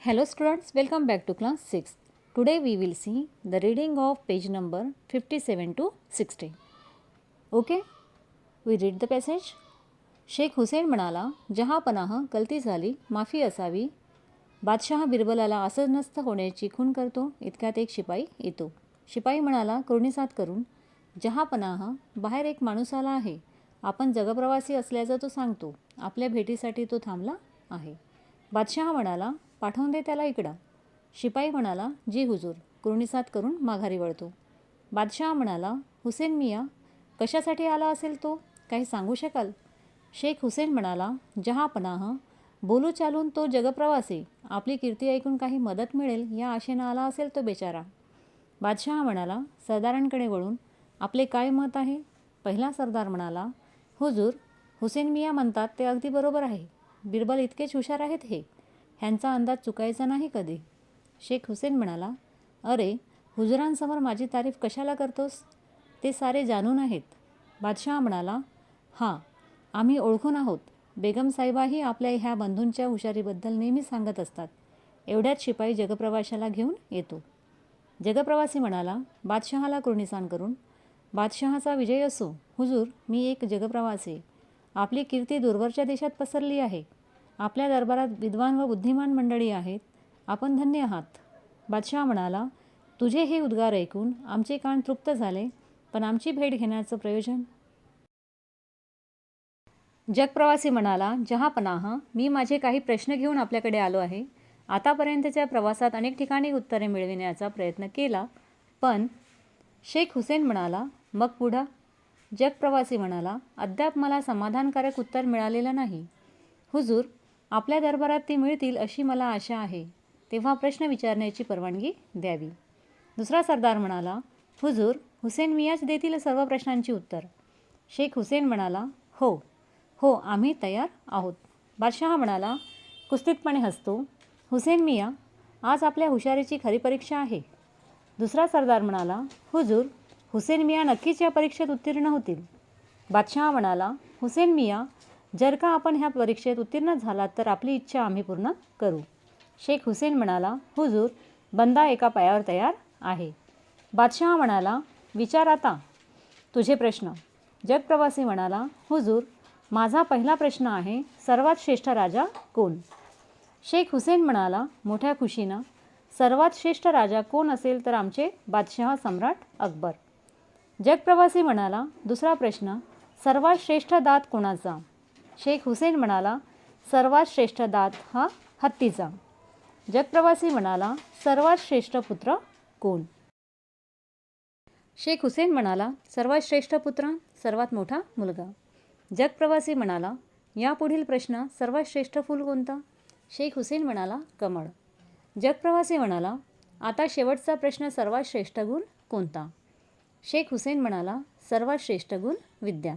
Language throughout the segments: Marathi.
Hello students, welcome back to class 6. Today we will see the reading of page number 57 to 60. Okay, we read the passage. Shaikh Hussain म्हणाला, जहापनाह गलती झाली, माफी असावी. बादशाह बिरबलाला असमस्त होण्याची खूण करतो. इतक्यात एक शिपाई येतो. शिपाई म्हणाला कुर्णिसात करून, जहापनाह बाहेर एक माणूस आला आहे. आपण जगप्रवासी असल्याचं तो सांगतो. आपल्या भेटीसाठी तो थांबला आहे. बादशाह म्हणाला, पाठवून दे त्याला इकडं. शिपाई म्हणाला, जी हुजूर. कुर्णिसात करून माघारी वळतो. बादशाह म्हणाला, हुसेन मिया कशासाठी आला असेल तो, काही सांगू शकाल? शेख हुसेन म्हणाला, जहापनाह बोलू चालून तो जगप्रवासी. आपली कीर्ती ऐकून काही मदत मिळेल या आशेनं आला असेल तो बेचारा. बादशाह म्हणाला, सरदारांकडे वळून, आपले काय मत आहे? पहिला सरदार म्हणाला, हुजूर, हुसेन मिया म्हणतात ते अगदी बरोबर आहे. बिरबल इतकेच हुशार आहेत हे, ह्यांचा अंदाज चुकायचा नाही कधी. शेख हुसेन म्हणाला, अरे हुजुरांसमोर माझी तारीफ कशाला करतोस? ते सारे जाणून आहेत. बादशाह म्हणाला, हां, आम्ही ओळखून आहोत. बेगम साहेबाही आपल्या ह्या बंधूंच्या हुशारीबद्दल नेहमी सांगत असतात. एवढ्यात शिपाई जगप्रवाशाला घेऊन येतो. जगप्रवासी म्हणाला, बादशहाला कुर्णिसान करून, बादशहाचा विजय असो. हुजूर, मी एक जगप्रवासी. आपली कीर्ती दूरवरच्या देशात पसरली आहे. आपल्या दरबारात विद्वान व बुद्धिमान मंडळी आहेत. आपण धन्य आहात. बादशाह म्हणाला, तुझे हे उद्गार ऐकून आमचे कान तृप्त झाले, पण आमची भेट घेण्याचं प्रयोजन? जगप्रवासी म्हणाला, जहापनाह, मी माझे काही प्रश्न घेऊन आपल्याकडे आलो आहे. आतापर्यंतच्या प्रवासात अनेक ठिकाणी उत्तरे मिळविण्याचा प्रयत्न केला, पण शेख हुसेन म्हणाला, मग पुढं? जगप्रवासी म्हणाला, अद्याप मला समाधानकारक उत्तर मिळालेलं नाही. हुजूर, आपल्या दरबारात ती मिळतील अशी मला आशा आहे. तेव्हा प्रश्न विचारण्याची परवानगी द्यावी. दुसरा सरदार म्हणाला, हुजूर, हुसेन मियाच देतील सर्व प्रश्नांची उत्तर. शेख हुसेन म्हणाला, हो हो, आम्ही तयार आहोत. बादशाह म्हणाला, कुस्तीतपणे हसतो, हुसेन मिया, आज आपल्या हुशारीची खरी परीक्षा आहे. दुसरा सरदार म्हणाला, हुजूर, हुसेन मिया नक्कीच या परीक्षेत उत्तीर्ण होतील. बादशाह म्हणाला, हुसेन मिया, जर का आपण ह्या परीक्षेत उत्तीर्ण झालात तर आपली इच्छा आम्ही पूर्ण करू. शेख हुसेन म्हणाला, हुजूर, बंदा एका पायावर तयार आहे. बादशाह म्हणाला, विचार आता तुझे प्रश्न. जगप्रवासी म्हणाला, हुजूर, माझा पहिला प्रश्न आहे, सर्वात श्रेष्ठ राजा कोण? शेख हुसेन म्हणाला मोठ्या खुशीनं, सर्वात श्रेष्ठ राजा कोण असेल तर आमचे बादशाह सम्राट अकबर. जगप्रवासी म्हणाला, दुसरा प्रश्न, सर्वात श्रेष्ठ दात कोणाचा? शेख हुसेन म्हणाला, सर्वात श्रेष्ठ दात हा हत्तीचा. जगप्रवासी म्हणाला, सर्वात श्रेष्ठ पुत्र कोण? शेख हुसेन म्हणाला, सर्वात श्रेष्ठ पुत्र, सर्वात मोठा मुलगा. जगप्रवासी म्हणाला, यापुढील प्रश्न, सर्वात श्रेष्ठ फूल कोणतं? शेख हुसेन म्हणाला, कमळ. जगप्रवासी म्हणाला, आता शेवटचा प्रश्न, सर्वात श्रेष्ठ गुण कोणता? शेख हुसेन म्हणाला, सर्वात श्रेष्ठ गुण विद्या.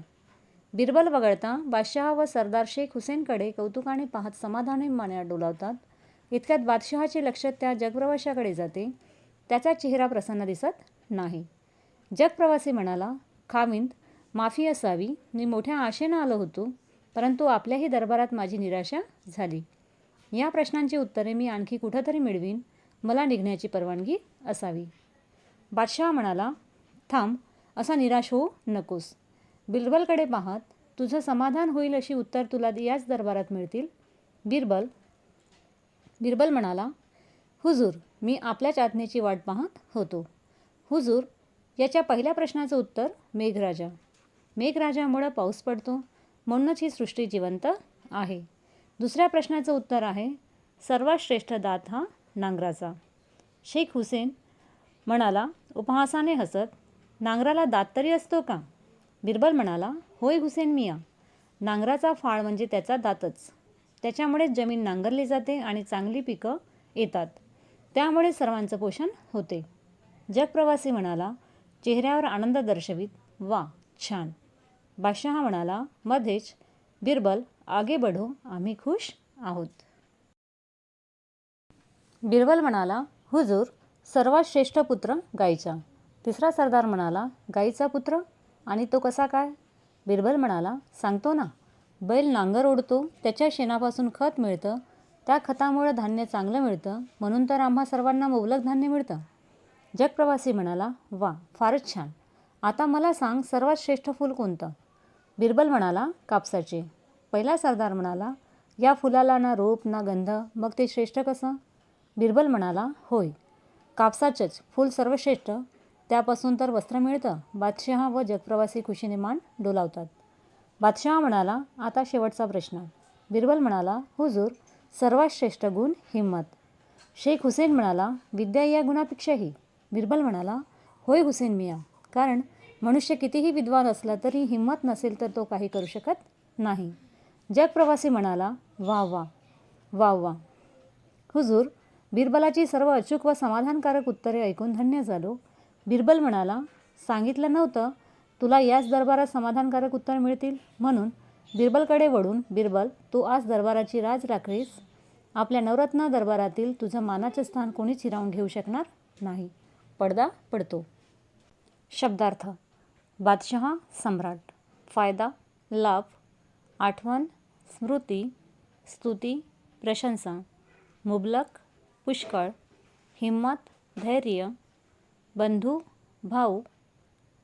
बिरबल वगळता बादशाह व सरदार शेख हुसेनकडे कौतुकाने पाहत समाधानी माने डोलावतात. इतक्यात बादशहाचे लक्ष त्या जगप्रवाशाकडे जाते. त्याचा चेहरा प्रसन्न दिसत नाही. जगप्रवासी म्हणाला, खाविंद, माफी असावी. मी मोठ्या आशेनं आलो होतो, परंतु आपल्याही दरबारात माझी निराशा झाली. या प्रश्नांची उत्तरे मी आणखी कुठंतरी मिळवीन. मला निघण्याची परवानगी असावी. बादशाह म्हणाला, थांब, असा निराश होऊ नकोस. बिरबलकडे पाहत, तुझं समाधान होईल अशी उत्तर तुला याच दरबारात मिळतील. बिरबल म्हणाला, हुजूर, मी आपल्याच आज्ञेची वाट पाहत होतो. हुजूर, याच्या पहिल्या प्रश्नाचं उत्तर, मेघराजा. मेघराजामुळं पाऊस पडतो, म्हणूनच ही सृष्टी जिवंत आहे. दुसऱ्या प्रश्नाचं उत्तर आहे, सर्वात श्रेष्ठ दात हा नांगराचा. शेख हुसेन म्हणाला उपहासाने हसत, नांगराला दात तरी असतो का? बिरबल म्हणाला, होय हुसेन मिया, नांगराचा फाळ म्हणजे त्याचा दातच. त्याच्यामुळेच जमीन नांगरली जाते आणि चांगली पिकं येतात. त्यामुळे सर्वांचं पोषण होते. जगप्रवासी म्हणाला, चेहऱ्यावर आनंद दर्शवित, वा, छान. बादशाह म्हणाला मध्येच, बिरबल, आगे बढो, आम्ही खुश आहोत. बिरबल म्हणाला, हुजूर, सर्वात श्रेष्ठ पुत्र गायीचा. तिसरा सरदार म्हणाला, गायीचा पुत्र, आणि तो कसा काय? बिरबल म्हणाला, सांगतो ना. बैल नांगर ओढतो, त्याच्या शेणापासून खत मिळतं, त्या खतामुळे धान्य चांगलं मिळतं, म्हणून तर आम्हा सर्वांना मुबलक धान्य मिळतं. जगप्रवासी म्हणाला, वा, फारच छान. आता मला सांग, सर्वात श्रेष्ठ फूल कोणतं? बिरबल म्हणाला, कापसाचे. पहिला सरदार म्हणाला, या फुलाला ना रूप ना गंध, मग ते श्रेष्ठ कसं? बिरबल म्हणाला, होय, कापसाचंच फूल सर्वश्रेष्ठ, त्यापासून तर वस्त्र मिळतं. बादशहा व जगप्रवासी खुशीने मान डोलावतात. बादशहा म्हणाला, आता शेवटचा प्रश्न. बिरबल म्हणाला, हुजूर, सर्वात श्रेष्ठ गुण हिम्मत. शेख हुसेन म्हणाला, विद्या या गुणापेक्षाही. बिरबल म्हणाला, होय हुसेन मिया, कारण मनुष्य कितीही विद्वान असला तरी हिंमत नसेल तर तो काही करू शकत नाही. जगप्रवासी म्हणाला, वा वा वा वा. हुजूर, बिरबलाची सर्व अचूक व समाधानकारक उत्तरे ऐकून धन्य झालो. बिरबल म्हणाला, सांगितलं नव्हतं तुला याच दरबारात समाधानकारक उत्तर मिळतील म्हणून? बिरबलकडे वळून, बिरबल, तू आज दरबाराची राखलीस. आपल्या नवरत्न दरबारातील तुझं मानाचं स्थान कोणीच हिरावून घेऊ शकणार नाही. पडदा पडतो. शब्दार्थ. बादशहा, सम्राट. फायदा, लाभ. आठवण, स्मृती. स्तुती, प्रशंसा. मुबलक, पुष्कळ. हिम्मत, धैर्य. बंधू, भाऊ.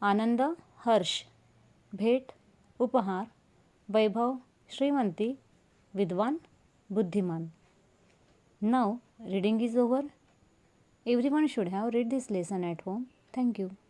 आनंद, हर्ष. भेट, उपहार. वैभव, श्रीमंती. विद्वान, बुद्धिमान. Now reading is over. Everyone should have read this lesson at home. Thank you.